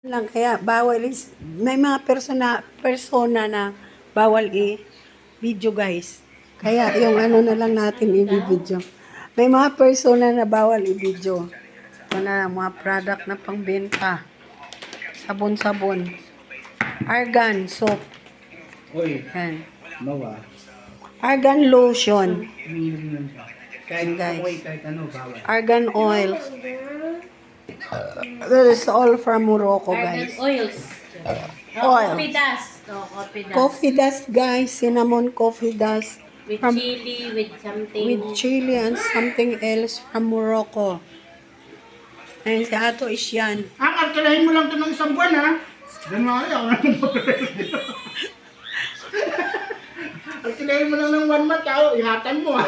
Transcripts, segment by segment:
Lang kaya bawal is may mga persona na bawal i-video guys. Kaya yung ano na lang natin i-video. May mga persona na bawal i-video. Ito na mga product na pangbenta. Sabon-sabon. Argan soap. Uy, Yan. bawa. Argan lotion. Kahit Guys. amoy, kahit ano, bawal. Argan oil. That is all from Morocco, Argan guys. oils. Oil. Coffee dust. Coffee dust. Coffee dust, guys. Cinnamon coffee dust. With From, chili, with something. with chili and something else from Morocco. Ayan, si Ato is yan. Arkalahin mo lang ito ng isang buwan, ha? Diyan mo ayaw. Arkalahin mo lang ng 1 month, ha? Ihatan mo, ha?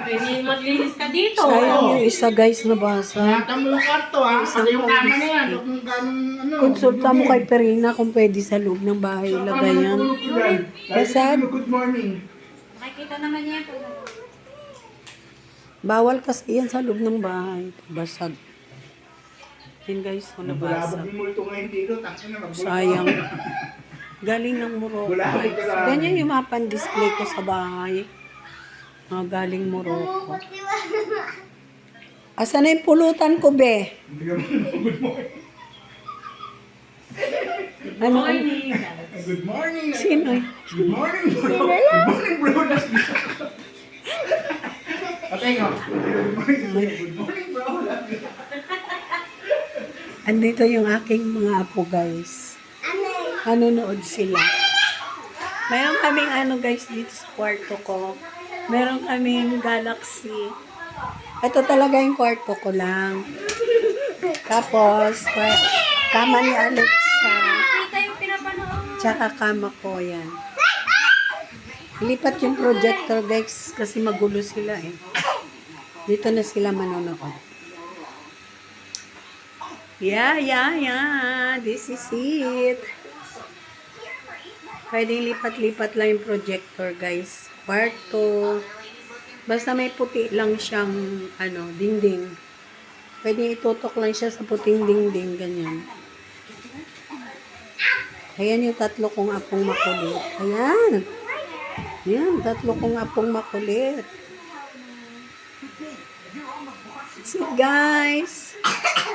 Pwede maglinis ka dito. Sayang yung isa, guys, nabasa. Ihatan mo yung kwarto, ha? Pati yung kama na yan. Kung ganun, ano. Konsulta mo kay Perina kung pwede sa loob ng bahay ilagay yan. Kasi Good morning. Makikita naman niya ito. bawal kasi yan sa loob ng bahay. Basag. Yan guys, kung nabasa. Bulabog mo ito ngayon dito. Tangin na, magbulabog. Sayang. Galing ng Morocco. Bulabog ka lang. Ganyan yung mga pan-display ko sa bahay. Mga galing Morocco. Asa na yung pulutan ko, be? Good morning. Ano? Good morning. Sino? Good morning, bro. Good morning, bro. Okay, nga. Good morning. Good morning, bro. Andito yung aking mga apo, guys. Nanonood sila. Meron kaming ano, guys, dito sa kwarto ko. Meron kaming Galaxy. Ito talaga yung kwarto ko lang. Tapos, kama ni Alexa. Kita yung pinapanood. Tsaka kama ko, yan. Lipat yung projector, guys, kasi magulo sila eh. Dito na sila manonood. Yeah. This is it. Pwede lipat-lipat lang yung projector, guys. Kwarto. Basta may puti lang siyang, dingding. Pwede itutok lang siya sa puting dingding, ganyan. Ayan yung tatlo kong apong makulit. Ayan. Yan, tatlo kong apong makulit. So, guys.